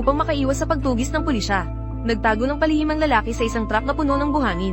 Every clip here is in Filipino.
upang makaiwas sa pagtugis ng pulisya. Nagtago ng palihim ang lalaki sa isang truck na puno ng buhangin.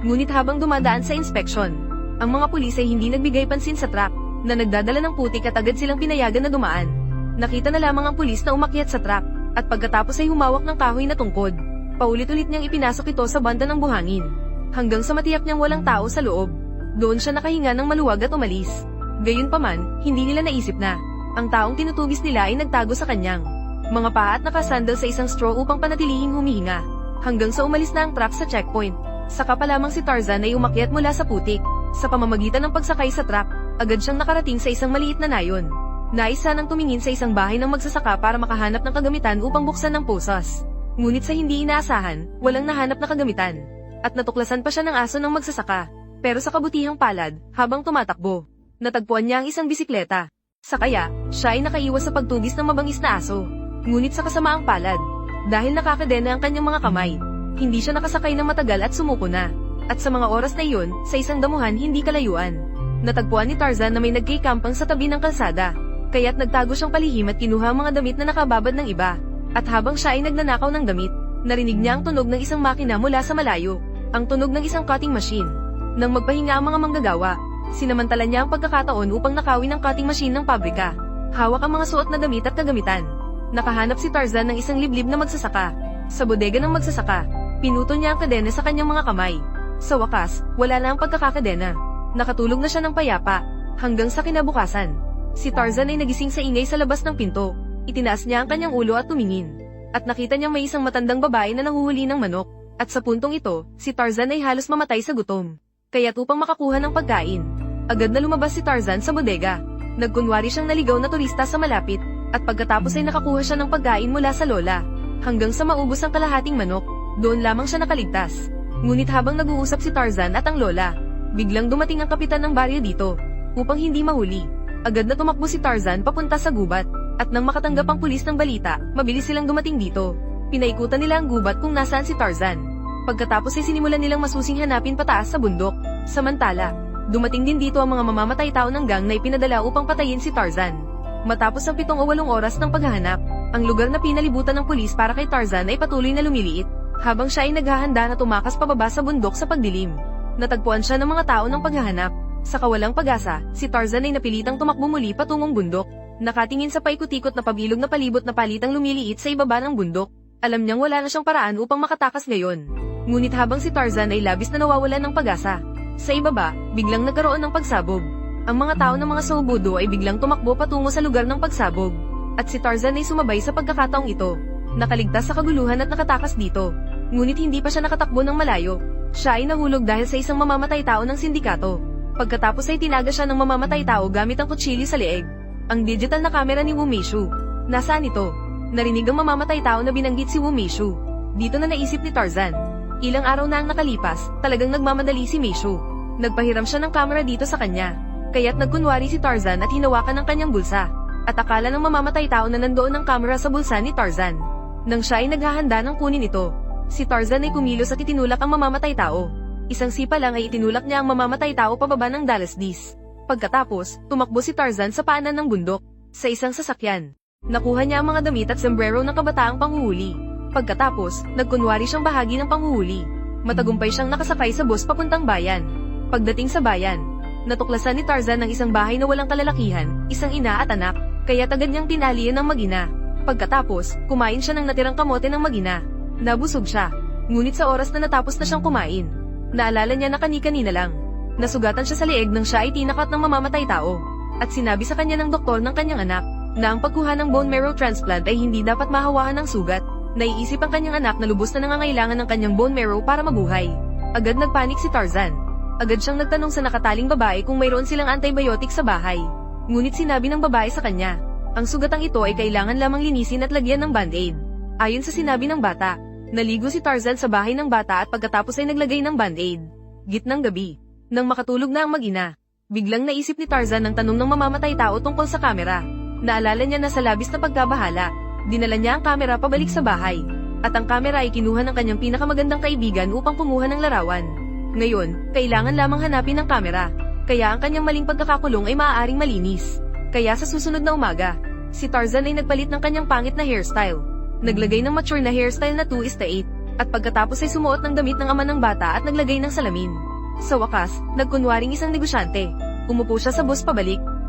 Ngunit habang dumadaan sa inspeksyon, ang mga pulis ay hindi nagbigay pansin sa truck na nagdadala ng putik at agad silang pinayagan na dumaan. Nakita na lamang ang pulis na umakyat sa truck at pagkatapos ay humawak ng kahoy na tungkod. Paulit-ulit niyang ipinasok ito sa banda ng buhangin hanggang sa matiyak niyang walang tao sa loob. Doon siya nakahinga ng maluwag at umalis. Gayunpaman, hindi nila naisip na ang taong tinutugis nila ay nagtago sa kanyang mga paa at nakasandal sa isang straw upang panatilihing humihinga hanggang sa umalis na ang truck sa checkpoint. Saka pa lamang si Tarzan ay umakyat mula sa putik. Sa pamamagitan ng pagsakay sa truck, agad siyang nakarating sa isang maliit na nayon. Nais sanang tumingin sa isang bahay ng magsasaka para makahanap ng kagamitan upang buksan ng posas. Ngunit sa hindi inaasahan, walang nahanap na kagamitan. At natuklasan pa siya ng aso ng magsasaka. Pero sa kabutihang palad, habang tumatakbo, natagpuan niya ang isang bisikleta. Sa kaya, siya ay nakaiwas sa pagtugis ng mabangis na aso. Ngunit sa kasamaang palad, dahil nakakadena ang kanyang mga kamay, hindi siya nakasakay ng matagal at sumuko na. At sa mga oras na iyon, sa isang damuhan hindi kalayuan, natagpuan ni Tarzan na may nagkikampang sa tabi ng kalsada. Kaya't nagtago siyang palihim at kinuha ang mga damit na nakababad ng iba. At habang siya ay nagnanakaw ng damit, narinig niya ang tunog ng isang makina mula sa malayo, ang tunog ng isang cutting machine. Nang magpahinga ang mga manggagawa, sinamantala niya ang pagkakataon upang nakawin ang cutting machine ng pabrika. Hawak ang mga suot na damit at kagamitan. Nakahanap si Tarzan ng isang liblib na magsasaka. Sa bodega ng magsasaka, pinutol niya ang kadena sa kanyang mga kamay. Sa wakas, wala na ang pagkakakadena. Nakatulog na siya ng payapa, hanggang sa kinabukasan. Si Tarzan ay nagising sa ingay sa labas ng pinto. Itinaas niya ang kanyang ulo at tumingin. At nakita niyang may isang matandang babae na nanguhuli ng manok. At sa puntong ito, si Tarzan ay halos mamatay sa gutom. Kaya't upang makakuha ng pagkain, agad na lumabas si Tarzan sa bodega. Nagkunwari siyang naligaw na turista sa malapit. At pagkatapos ay nakakuha siya ng pagkain mula sa lola. Hanggang sa maubos ang kalahating manok, doon lamang siya nakaligtas. Ngunit habang nag-uusap si Tarzan at ang lola, biglang dumating ang kapitan ng baryo dito. Upang hindi mahuli, agad na tumakbo si Tarzan papunta sa gubat. At nang makatanggap ang pulis ng balita, mabilis silang dumating dito. Pinaikutan nila ang gubat kung nasaan si Tarzan. Pagkatapos ay sinimulan nilang masusing hanapin pataas sa bundok. Samantala, dumating din dito ang mga mamamatay tao ng gang na ipinadala upang patayin si Tarzan. Matapos ang 7 o 8 oras ng paghahanap, ang lugar na pinalibutan ng pulis para kay Tarzan ay patuloy na lumiliit, habang siya ay naghahanda na tumakas pababa sa bundok sa pagdilim. Natagpuan siya ng mga tao ng paghahanap. Sa kawalang pag-asa, si Tarzan ay napilitang tumakbo muli patungong bundok. Nakatingin sa paikot-ikot na pabilog na palibot na palitang lumiliit sa ibaba ng bundok. Alam niyang wala na siyang paraan upang makatakas ngayon. Ngunit habang si Tarzan ay labis na nawawalan ng pag-asa, sa ibaba, biglang nagkaroon ng pagsabog. Ang mga tao ng mga Sobudo ay biglang tumakbo patungo sa lugar ng pagsabog. At si Tarzan ay sumabay sa pagkakataong ito. Nakaligtas sa kaguluhan at nakatakas dito. Ngunit hindi pa siya nakatakbo ng malayo. Siya ay nahulog dahil sa isang mamamatay tao ng sindikato. Pagkatapos ay tinaga siya ng mamamatay tao gamit ang kutsilyo sa leeg. Ang digital na camera ni Wu Meishu. Nasaan ito? Narinig ang mamamatay tao na binanggit si Wu Meishu. Dito na naisip ni Tarzan. Ilang araw na ang nakalipas, talagang nagmamadali si Meishu. Nagpahiram siya ng camera dito sa kanya. Kaya't nagkunwari si Tarzan at hinawakan ang kanyang bulsa. At akala ng mamamatay tao na nandoon ang camera sa bulsa ni Tarzan. Nang siya ay naghahanda ng kunin ito, si Tarzan ay kumilos at itinulak ang mamamatay tao. Isang sipa lang ay itinulak niya ang mamamatay tao pababa ng Dallasdis. Pagkatapos, tumakbo si Tarzan sa paanan ng bundok, sa isang sasakyan. Nakuha niya ang mga damit at sombrero ng kabataang panghuhuli. Pagkatapos, nagkunwari siyang bahagi ng panghuhuli. Matagumpay siyang nakasakay sa bus papuntang bayan. Pagdating sa bayan, natuklasan ni Tarzan ng isang bahay na walang kalalakihan, isang ina at anak, kaya agad niyang tinalian ng mag-ina. Pagkatapos, kumain siya ng natirang kamote ng mag-ina. Nabusog siya. Ngunit sa oras na natapos na siyang kumain, naalala niya na kani-kanina lang. Nasugatan siya sa leeg nang siya ay tinakat ng mamamatay tao. At sinabi sa kanya ng doktor ng kanyang anak, na ang pagkuha ng bone marrow transplant ay hindi dapat mahawakan ng sugat. Naiisip ang kanyang anak na lubos na nangangailangan ng kanyang bone marrow para mabuhay. Agad nagpanik si Tarzan. Agad siyang nagtanong sa nakataling babae kung mayroon silang antibiotic sa bahay. Ngunit sinabi ng babae sa kanya, ang sugatang ito ay kailangan lamang linisin at lagyan ng band-aid. Ayon sa sinabi ng bata, naligo si Tarzan sa bahay ng bata at pagkatapos ay naglagay ng band-aid. Gitnang gabi, nang makatulog na ang mag-ina, biglang naisip ni Tarzan ang tanong ng mamamatay tao tungkol sa kamera. Naalala niya na sa labis na pagkabahala, dinala niya ang kamera pabalik sa bahay. At ang kamera ay kinuha ng kanyang pinakamagandang kaibigan upang kumuha ng larawan. Ngayon, kailangan lamang hanapin ang kamera, kaya ang kanyang maling pagkakakulong ay maaaring malinis. Kaya sa susunod na umaga, si Tarzan ay nagpalit ng kanyang pangit na hairstyle. Naglagay ng mature na hairstyle na 2:8, at pagkatapos ay sumuot ng damit ng ama ng bata at naglagay ng salamin. Sa wakas, nagkunwaring isang negosyante. Umupo siya sa bus pabalik,